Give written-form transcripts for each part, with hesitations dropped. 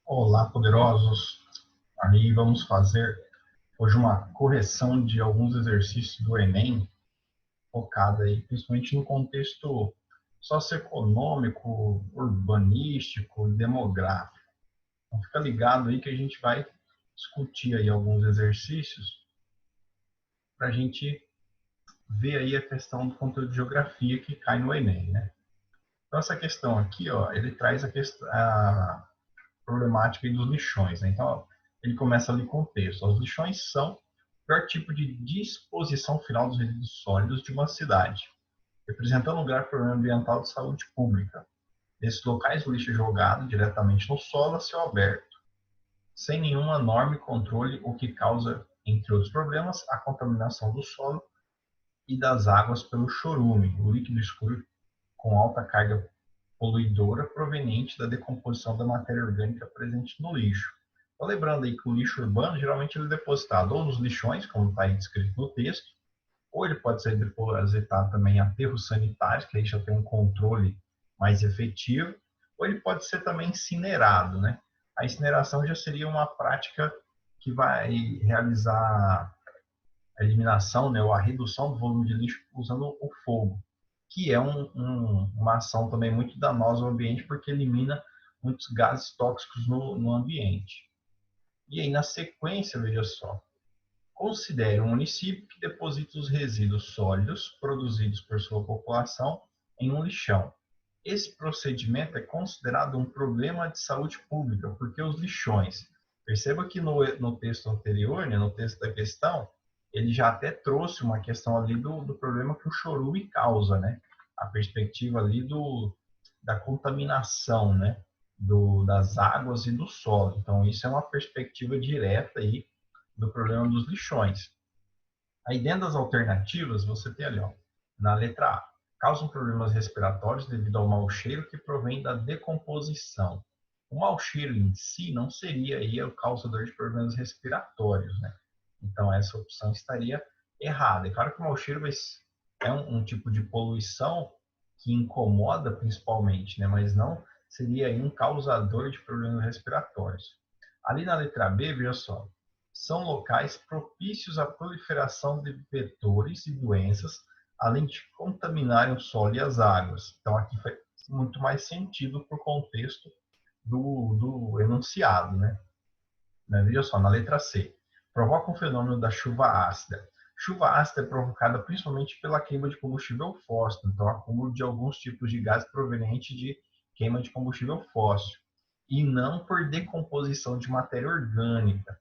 Olá, poderosos! Aí vamos fazer hoje uma correção de alguns exercícios do Enem, focada aí principalmente no contexto socioeconômico, urbanístico, demográfico. Então fica ligado aí que a gente vai discutir aí alguns exercícios para a gente ver aí a questão do conteúdo de geografia que cai no Enem, né? Então essa questão aqui, ó, ele traz a problemática dos lixões, né? Então, ó, ele começa ali com o texto. Os lixões são o pior tipo de disposição final dos resíduos sólidos de uma cidade, representando um grave problema ambiental de saúde pública. Nesses locais, o lixo é jogado diretamente no solo a céu aberto, sem nenhuma norma e controle, o que causa, entre outros problemas, a contaminação do solo e das águas pelo chorume, o líquido escuro com alta carga poluidora proveniente da decomposição da matéria orgânica presente no lixo. Então, lembrando aí que o lixo urbano geralmente ele é depositado ou nos lixões, como está aí descrito no texto, ou ele pode ser depositado também em aterros sanitários, que aí já tem um controle mais efetivo, ou ele pode ser também incinerado, né? A incineração já seria uma prática que vai realizar a eliminação, né, ou a redução do volume de lixo usando o fogo, que é uma ação também muito danosa ao ambiente, porque elimina muitos gases tóxicos no ambiente. E aí, na sequência, veja só, considere um município que deposita os resíduos sólidos produzidos por sua população em um lixão. Esse procedimento é considerado um problema de saúde pública, porque os lixões, perceba que no texto anterior, né, no texto da questão, ele já até trouxe uma questão ali do problema que o chorume causa, né? A perspectiva ali da contaminação, né? Das águas e do solo. Então, isso é uma perspectiva direta aí do problema dos lixões. Aí, dentro das alternativas, você tem ali, ó, na letra A, causam problemas respiratórios devido ao mau cheiro que provém da decomposição. O mau cheiro em si não seria aí o causador de problemas respiratórios, né? Então, essa opção estaria errada. É claro que o mau cheiro é um tipo de poluição que incomoda principalmente, né? Mas não seria aí um causador de problemas respiratórios. Ali na letra B, veja só, são locais propícios à proliferação de vetores e doenças, além de contaminarem o solo e as águas. Então, aqui faz muito mais sentido para o contexto do enunciado, né? Veja só, na letra C, provoca um fenômeno da chuva ácida. Chuva ácida é provocada principalmente pela queima de combustível fóssil, então acúmulo de alguns tipos de gás proveniente de queima de combustível fóssil, e não por decomposição de matéria orgânica.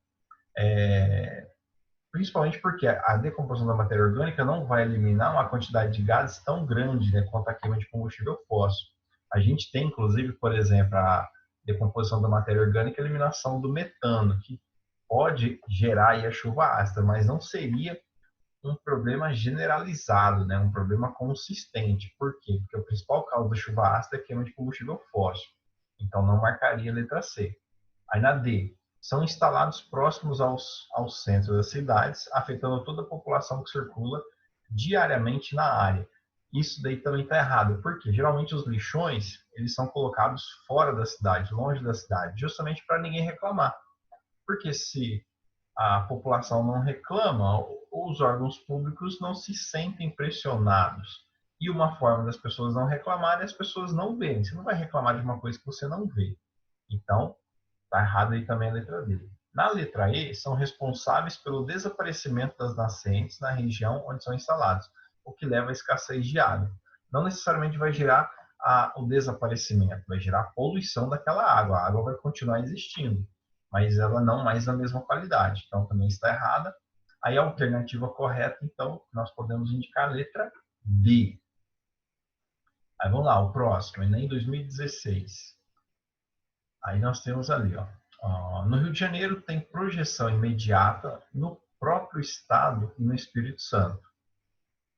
Principalmente porque a decomposição da matéria orgânica não vai eliminar uma quantidade de gases tão grande, né, quanto a queima de combustível fóssil. A gente tem, inclusive, por exemplo, a decomposição da matéria orgânica e a eliminação do metano, que pode gerar aí a chuva ácida, mas não seria um problema generalizado, né, um problema consistente. Por quê? Porque o principal causa da chuva ácida é a queima de combustível fóssil. Então, não marcaria a letra C. Aí na D, são instalados próximos aos centros das cidades, afetando toda a população que circula diariamente na área. Isso daí também está errado, porque geralmente os lixões eles são colocados fora da cidade, longe da cidade, justamente para ninguém reclamar. Porque se a população não reclama, os órgãos públicos não se sentem pressionados. E uma forma das pessoas não reclamarem é as pessoas não verem. Você não vai reclamar de uma coisa que você não vê. Então, está errado aí também a letra D. Na letra E, são responsáveis pelo desaparecimento das nascentes na região onde são instalados, o que leva à escassez de água. Não necessariamente vai gerar o desaparecimento, vai gerar a poluição daquela água. A água vai continuar existindo, mas ela não mais na mesma qualidade. Então, também está errada. Aí, a alternativa correta, então, nós podemos indicar a letra D. Aí, vamos lá, o próximo, Enem 2016. Aí nós temos ali, ó, no Rio de Janeiro tem projeção imediata no próprio estado e no Espírito Santo,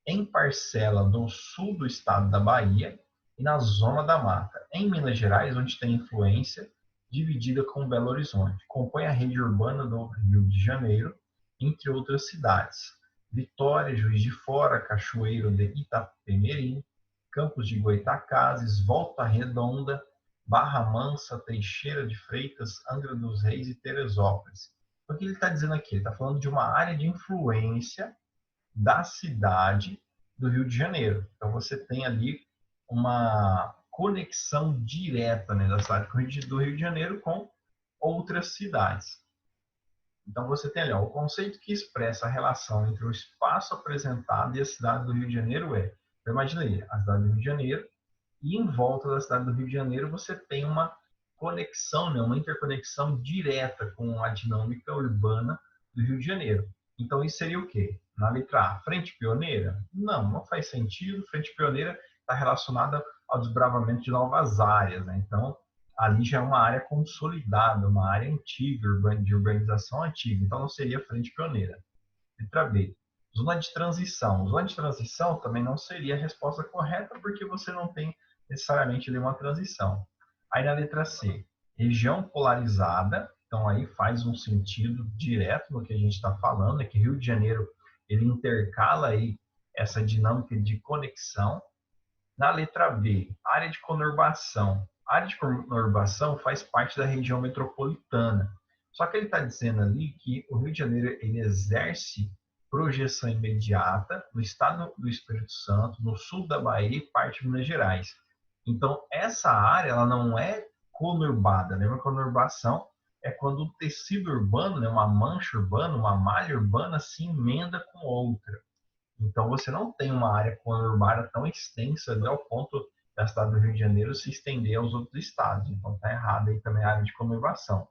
em parcela do sul do estado da Bahia e na zona da mata, em Minas Gerais, onde tem influência, dividida com Belo Horizonte. Compõe a rede urbana do Rio de Janeiro, entre outras cidades. Vitória, Juiz de Fora, Cachoeiro de Itapemirim, Campos de Goytacazes, Volta Redonda, Barra Mansa, Teixeira de Freitas, Angra dos Reis e Teresópolis. O que ele está dizendo aqui? Ele está falando de uma área de influência da cidade do Rio de Janeiro. Então você tem ali uma conexão direta, né, da cidade do Rio de Janeiro com outras cidades. Então você tem ali, ó, o conceito que expressa a relação entre o espaço apresentado e a cidade do Rio de Janeiro é, então, imagina aí, a cidade do Rio de Janeiro, e em volta da cidade do Rio de Janeiro você tem uma conexão, né, uma interconexão direta com a dinâmica urbana do Rio de Janeiro. Então isso seria o quê? Na letra A, frente pioneira? Não faz sentido. Frente pioneira está relacionada ao desbravamento de novas áreas, né? Então ali já é uma área consolidada, uma área antiga, de urbanização antiga. Então não seria frente pioneira. Letra B, zona de transição. Zona de transição também não seria a resposta correta, porque você não tem necessariamente ali uma transição. Aí na letra C, região polarizada. Então aí faz um sentido direto no que a gente está falando, é que Rio de Janeiro ele intercala aí essa dinâmica de conexão. Na letra B, área de conurbação. A área de conurbação faz parte da região metropolitana. Só que ele está dizendo ali que o Rio de Janeiro ele exerce projeção imediata no estado do Espírito Santo, no sul da Bahia e parte de Minas Gerais. Então, essa área ela não é conurbada. Lembra que a conurbação é quando o tecido urbano, né, uma mancha urbana, uma malha urbana se emenda com outra. Então, você não tem uma área conurbada tão extensa ao ponto da cidade do Rio de Janeiro se estender aos outros estados. Então, está errado aí também a área de conurbação.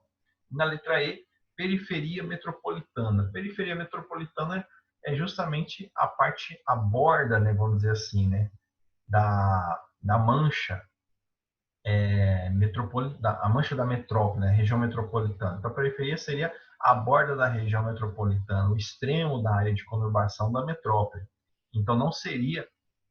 Na letra E, periferia metropolitana. Periferia metropolitana é justamente a parte, a borda, né, vamos dizer assim, né, da mancha a mancha da metrópole, né, região metropolitana. Então, a periferia seria a borda da região metropolitana, o extremo da área de conurbação da metrópole. Então, não seria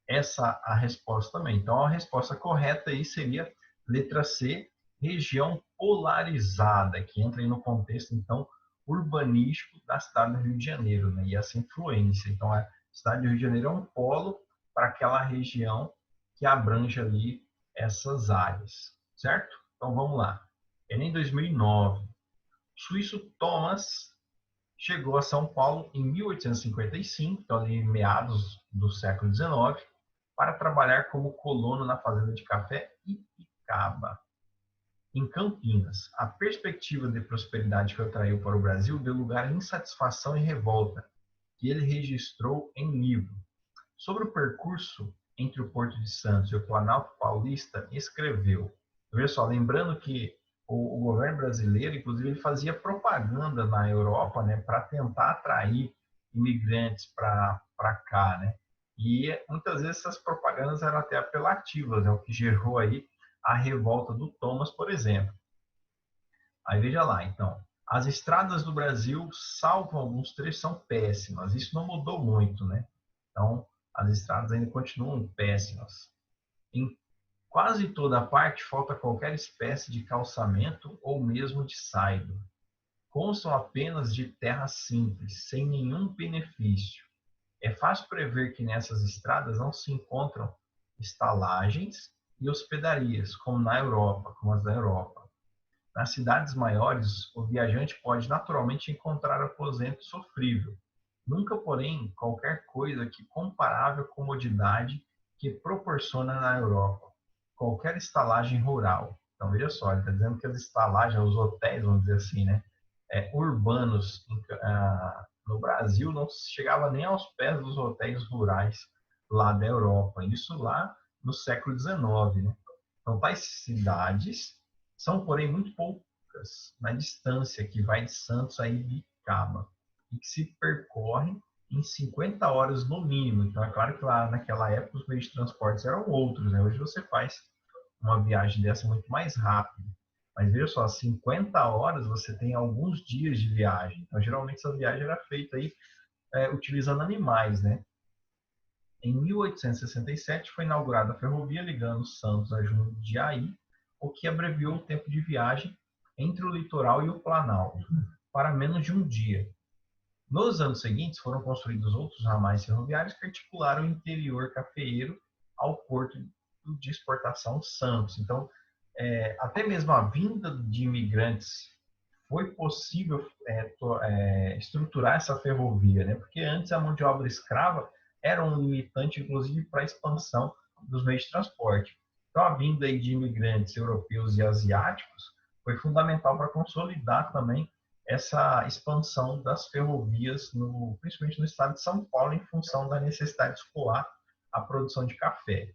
essa a resposta também. Então, a resposta correta aí seria letra C, região polarizada, que entra aí no contexto, então, urbanístico da cidade do Rio de Janeiro, né, e essa influência. Então, a cidade do Rio de Janeiro é um polo para aquela região que abrange ali essas áreas, certo? Então, vamos lá. Enem 2009. Suíço Thomas chegou a São Paulo em 1855, então ali meados do século XIX, para trabalhar como colono na fazenda de café Ipicaba, em Campinas. A perspectiva de prosperidade que o atraiu para o Brasil deu lugar à insatisfação e revolta, que ele registrou em livro. Sobre o percurso entre o Porto de Santos e o Planalto Paulista, escreveu. Veja só, lembrando que o governo brasileiro, inclusive, ele fazia propaganda na Europa, né, para tentar atrair imigrantes para cá, né? E muitas vezes essas propagandas eram até apelativas, né, o que gerou aí a revolta do Thomas, por exemplo. Aí veja lá, então, as estradas do Brasil, salvo alguns trechos, são péssimas. Isso não mudou muito, né? Então, as estradas ainda continuam péssimas. Em quase toda a parte falta qualquer espécie de calçamento ou mesmo de saibro. Constam apenas de terra simples, sem nenhum benefício. É fácil prever que nessas estradas não se encontram estalagens e hospedarias, como na Europa, como as da Europa. Nas cidades maiores, o viajante pode naturalmente encontrar aposento sofrível. Nunca, porém, qualquer coisa que comparável comodidade que proporciona na Europa. Qualquer estalagem rural. Então, veja só, ele está dizendo que as estalagens, os hotéis, vamos dizer assim, né, urbanos no Brasil não chegava nem aos pés dos hotéis rurais lá da Europa. Isso lá no século XIX, né? Então, tais cidades são, porém, muito poucas na distância que vai de Santos a Ibicaba e que se percorrem em 50 horas no mínimo. Então, é claro que lá naquela época os meios de transporte eram outros, né? Hoje você faz uma viagem dessa muito mais rápido. Mas veja só, 50 horas você tem alguns dias de viagem. Então, geralmente essa viagem era feita aí utilizando animais, né? Em 1867 foi inaugurada a ferrovia ligando Santos a Jundiaí, o que abreviou o tempo de viagem entre o litoral e o Planalto para menos de um dia. Nos anos seguintes foram construídos outros ramais ferroviários que articularam o interior cafeeiro ao porto de exportação Santos. Então, até mesmo a vinda de imigrantes foi possível estruturar essa ferrovia, né? Porque antes a mão de obra escrava era um limitante, inclusive, para a expansão dos meios de transporte. Então, a vinda aí de imigrantes europeus e asiáticos foi fundamental para consolidar também essa expansão das ferrovias, principalmente no estado de São Paulo, em função da necessidade de escoar a produção de café.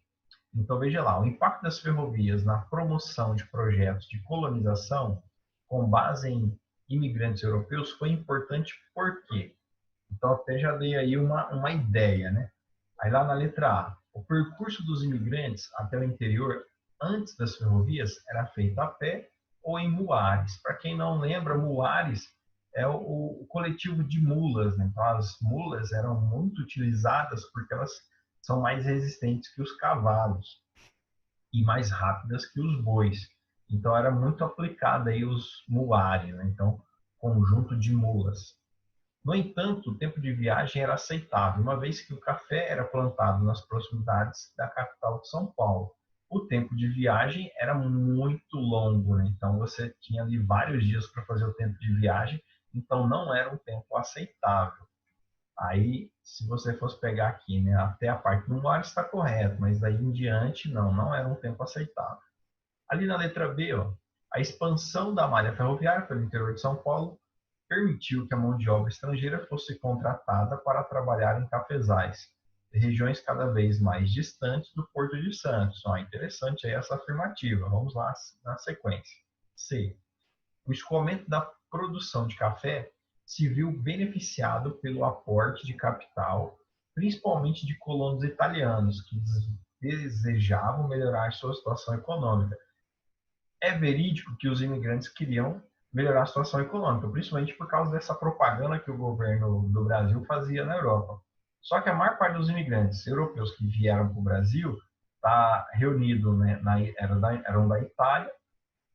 Então, veja lá, o impacto das ferrovias na promoção de projetos de colonização com base em imigrantes europeus foi importante por quê? Então, até já dei aí uma ideia, né? Aí lá na letra A, o percurso dos imigrantes até o interior antes das ferrovias era feito a pé ou em muares. Para quem não lembra, muares é o coletivo de mulas, né? Então, as mulas eram muito utilizadas porque elas são mais resistentes que os cavalos e mais rápidas que os bois. Então era muito aplicado aí os muares, né? Então conjunto de mulas. No entanto, o tempo de viagem era aceitável, uma vez que o café era plantado nas proximidades da capital de São Paulo. O tempo de viagem era muito longo, né? Então você tinha ali vários dias para fazer o tempo de viagem, então não era um tempo aceitável. Aí, se você fosse pegar aqui, né, até a parte do mar está correto, mas daí em diante, não era um tempo aceitável. Ali na letra B, ó, a expansão da malha ferroviária pelo interior de São Paulo permitiu que a mão de obra estrangeira fosse contratada para trabalhar em cafezais, regiões cada vez mais distantes do Porto de Santos. Ó, interessante aí essa afirmativa. Vamos lá na sequência. C. O escoamento da produção de café se viu beneficiado pelo aporte de capital, principalmente de colonos italianos, que desejavam melhorar sua situação econômica. É verídico que os imigrantes queriam melhorar a situação econômica, principalmente por causa dessa propaganda que o governo do Brasil fazia na Europa. Só que a maior parte dos imigrantes europeus que vieram para o Brasil está reunido, né, eram da Itália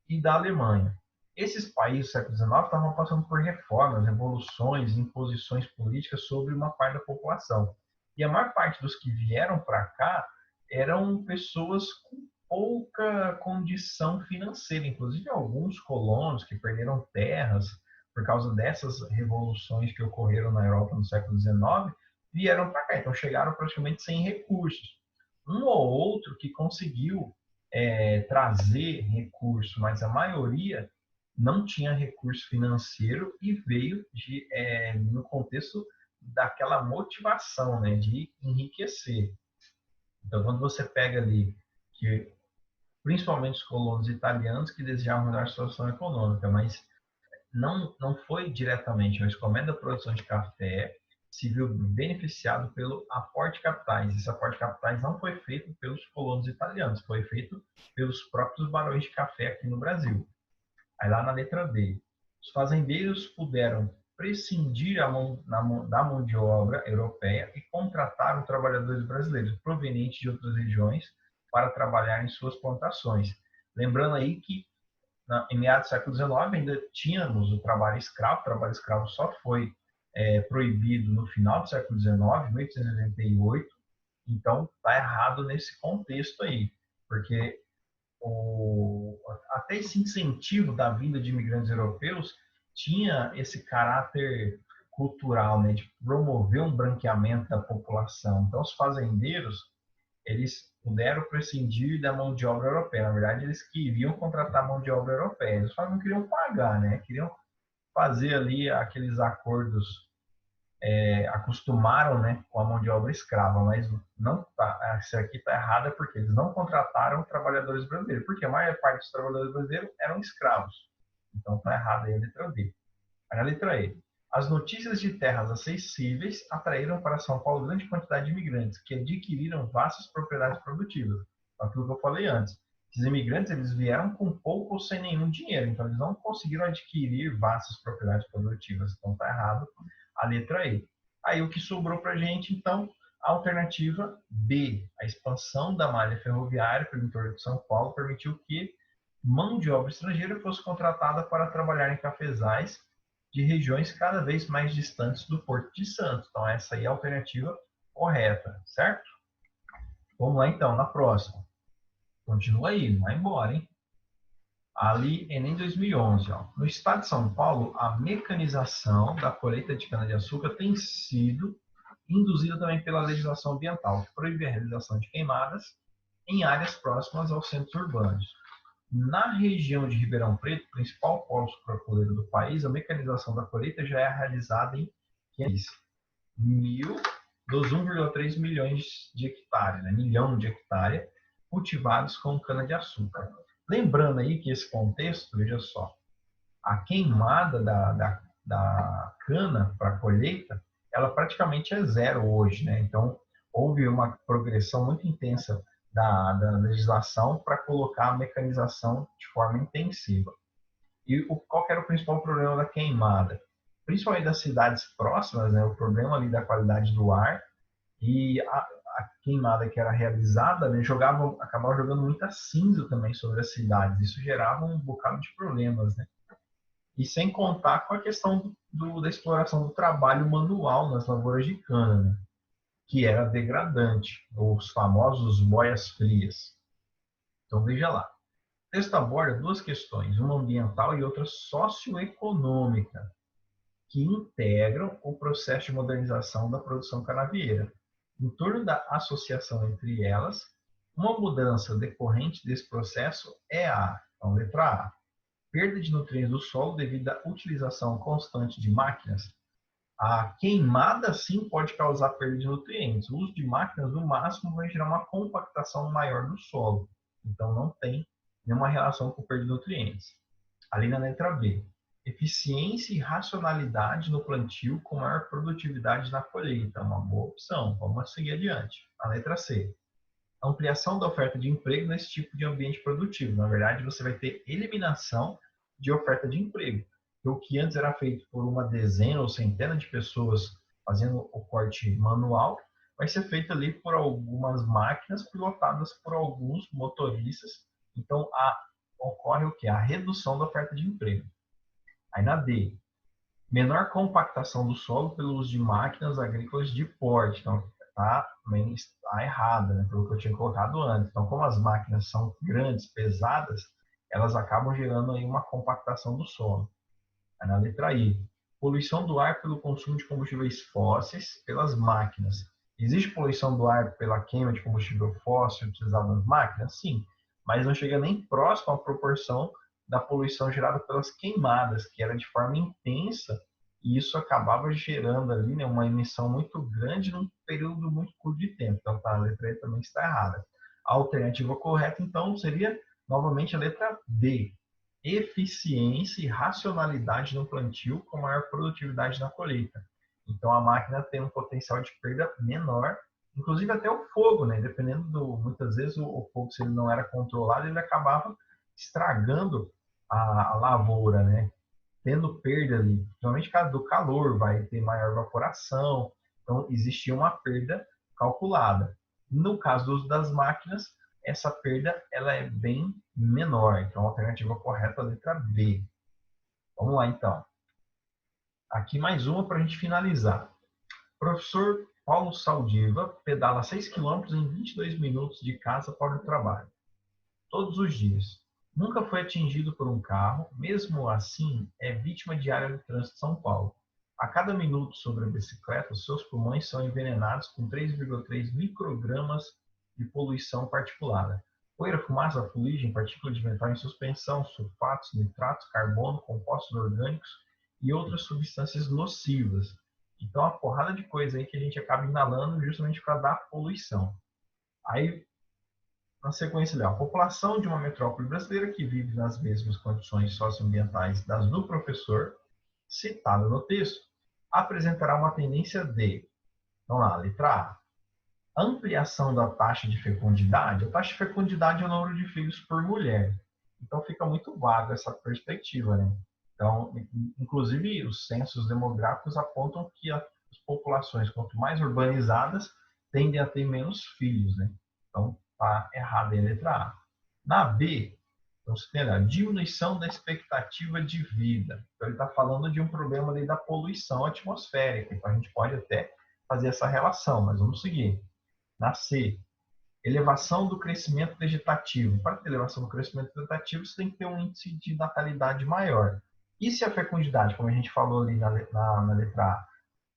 e da Alemanha. Esses países do século XIX estavam passando por reformas, revoluções, imposições políticas sobre uma parte da população. E a maior parte dos que vieram para cá eram pessoas com pouca condição financeira, inclusive alguns colonos que perderam terras por causa dessas revoluções que ocorreram na Europa no século XIX, vieram para cá, então chegaram praticamente sem recursos. Um ou outro que conseguiu trazer recurso, mas a maioria não tinha recurso financeiro e veio no contexto daquela motivação, né, de enriquecer. Então, quando você pega ali que principalmente os colonos italianos que desejavam melhorar a situação econômica, mas não foi diretamente, mas como é da produção de café, se viu beneficiado pelo aporte de capitais. Esse aporte de capitais não foi feito pelos colonos italianos, foi feito pelos próprios barões de café aqui no Brasil. Aí lá na letra B, os fazendeiros puderam prescindir da mão de obra europeia e contrataram trabalhadores brasileiros provenientes de outras regiões para trabalhar em suas plantações. Lembrando aí que em meados do século XIX ainda tínhamos o trabalho escravo só foi proibido no final do século XIX, 1888, então está errado nesse contexto aí, porque até esse incentivo da vinda de imigrantes europeus tinha esse caráter cultural, né, de promover um branqueamento da população. Então, os fazendeiros, eles puderam prescindir da mão de obra europeia. Na verdade, eles queriam contratar mão de obra europeia. Eles só não queriam pagar, né? Queriam fazer ali aqueles acordos, acostumaram, né, com a mão de obra escrava, mas não tá, isso aqui está errado porque eles não contrataram trabalhadores brasileiros, porque a maior parte dos trabalhadores brasileiros eram escravos. Então está errado aí a letra B. Aí na letra E, as notícias de terras acessíveis atraíram para São Paulo grande quantidade de imigrantes que adquiriram vastas propriedades produtivas. Aquilo que eu falei antes. Esses imigrantes eles vieram com pouco ou sem nenhum dinheiro, então eles não conseguiram adquirir vastas propriedades produtivas. Então está errado a letra E. Aí o que sobrou para a gente, então, a alternativa B. A expansão da malha ferroviária pelo interior de São Paulo permitiu que mão de obra estrangeira fosse contratada para trabalhar em cafezais de regiões cada vez mais distantes do Porto de Santos. Então, essa aí é a alternativa correta, certo? Vamos lá, então, na próxima. Continua aí, não vai embora, hein? Ali, Enem 2011, ó. No estado de São Paulo, a mecanização da colheita de cana-de-açúcar tem sido induzida também pela legislação ambiental, que proíbe a realização de queimadas em áreas próximas aos centros urbanos. Na região de Ribeirão Preto, principal polo sucroalcooleiro do país, a mecanização da colheita já é realizada em 1,3 milhões de hectares, né? Milhão de hectares cultivados com cana-de-açúcar. Lembrando aí que esse contexto, veja só, a queimada da cana para a colheita, ela praticamente é zero hoje, né? Então, houve uma progressão muito intensa da legislação para colocar a mecanização de forma intensiva. E qual que era o principal problema da queimada? Principalmente das cidades próximas, né? O problema ali da qualidade do ar e a queimada que era realizada, né, acabava jogando muita cinza também sobre as cidades. Isso gerava um bocado de problemas, né? E sem contar com a questão da exploração do trabalho manual nas lavouras de cana, né? Que era degradante, os famosos boias frias. Então veja lá. O texto aborda duas questões, uma ambiental e outra socioeconômica, que integram o processo de modernização da produção canavieira. Em torno da associação entre elas, uma mudança decorrente desse processo é então, letra A, perda de nutrientes do solo devido à utilização constante de máquinas. A queimada, sim, pode causar perda de nutrientes. O uso de máquinas, no máximo, vai gerar uma compactação maior do solo. Então, não tem nenhuma relação com perda de nutrientes. Ali na letra B, eficiência e racionalidade no plantio com maior produtividade na colheita. Uma boa opção. Vamos seguir adiante. A letra C, ampliação da oferta de emprego nesse tipo de ambiente produtivo. Na verdade, você vai ter eliminação de oferta de emprego. O que antes era feito por uma dezena ou centena de pessoas fazendo o corte manual, vai ser feito ali por algumas máquinas pilotadas por alguns motoristas. Então, ocorre o que? A redução da oferta de emprego. Aí na D, menor compactação do solo pelo uso de máquinas agrícolas de porte. Então, está errada, né, pelo que eu tinha colocado antes. Então, como as máquinas são grandes, pesadas, elas acabam gerando aí uma compactação do solo. Aí na letra I, poluição do ar pelo consumo de combustíveis fósseis pelas máquinas. Existe poluição do ar pela queima de combustível fóssil utilizado nas máquinas? Sim, mas não chega nem próximo à proporção da poluição gerada pelas queimadas, que era de forma intensa, e isso acabava gerando ali, né, uma emissão muito grande num período muito curto de tempo. Então, a letra E também está errada. A alternativa correta, então, seria novamente a letra D, eficiência e racionalidade no plantio com maior produtividade na colheita. Então, a máquina tem um potencial de perda menor, inclusive até o fogo, né? Dependendo muitas vezes o fogo, se ele não era controlado, ele acabava estragando a lavoura, né? Tendo perda ali, principalmente por causa do calor, vai ter maior evaporação, então existia uma perda calculada. No caso do uso das máquinas, essa perda ela é bem menor, então a alternativa correta é a letra B. Vamos lá então. Aqui mais uma para a gente finalizar. Professor Paulo Saldiva pedala 6 km em 22 minutos de casa para o trabalho, todos os dias. Nunca foi atingido por um carro, mesmo assim é vítima diária do trânsito de São Paulo. A cada minuto sobre a bicicleta, os seus pulmões são envenenados com 3,3 microgramas de poluição particulada. Poeira, fumaça, fuligem, partículas de metal em suspensão, sulfatos, nitratos, carbono, compostos orgânicos e outras substâncias nocivas. Então, a porrada de coisa aí que a gente acaba inalando justamente por causa da poluição. Aí, na sequência, a população de uma metrópole brasileira que vive nas mesmas condições socioambientais das do professor, citada no texto, apresentará uma tendência de, vamos lá, letra A, ampliação da taxa de fecundidade. A taxa de fecundidade é o número de filhos por mulher. Então fica muito vaga essa perspectiva, né? Então, inclusive, os censos demográficos apontam que as populações, quanto mais urbanizadas, tendem a ter menos filhos, né? Então, está errada a letra A. Na B, então, você tem a diminuição da expectativa de vida. Então, ele está falando de um problema ali da poluição atmosférica. Então, a gente pode até fazer essa relação, mas vamos seguir. Na C, Elevação do crescimento vegetativo. Para ter elevação do crescimento vegetativo, você tem que ter um índice de natalidade maior. E se a fecundidade, como a gente falou ali na letra A,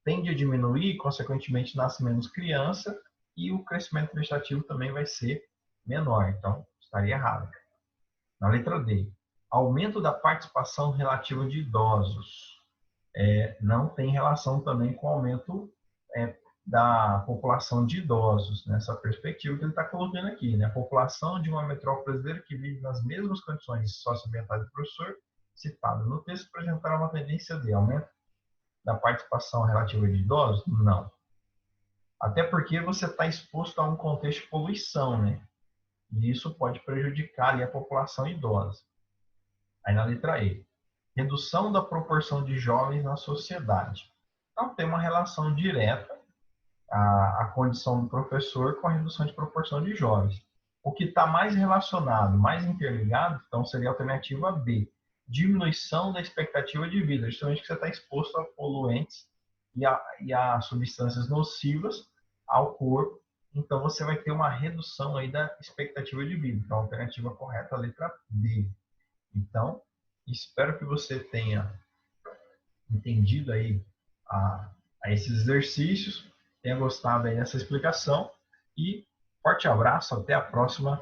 tende a diminuir, consequentemente nasce menos criança e o crescimento vegetativo também vai ser menor. Então, estaria errado. Na letra D, aumento da participação relativa de idosos. Não tem relação também com o aumento da população de idosos, nessa perspectiva que ele está colocando aqui. Né? A população de uma metrópole brasileira que vive nas mesmas condições socioambientais do professor, citado no texto, apresentará uma tendência de aumento da participação relativa de idosos? Não. Até porque você está exposto a um contexto de poluição, né? E isso pode prejudicar ali a população idosa. Aí na letra E, redução da proporção de jovens na sociedade. Então tem uma relação direta a condição do professor com a redução de proporção de jovens. O que está mais relacionado, mais interligado, então seria a alternativa B, diminuição da expectativa de vida, justamente que você está exposto a poluentes e a substâncias nocivas ao corpo, então você vai ter uma redução aí da expectativa de vida. Então a alternativa correta é a letra B. Então, espero que você tenha entendido aí a esses exercícios, tenha gostado aí dessa explicação e forte abraço, até a próxima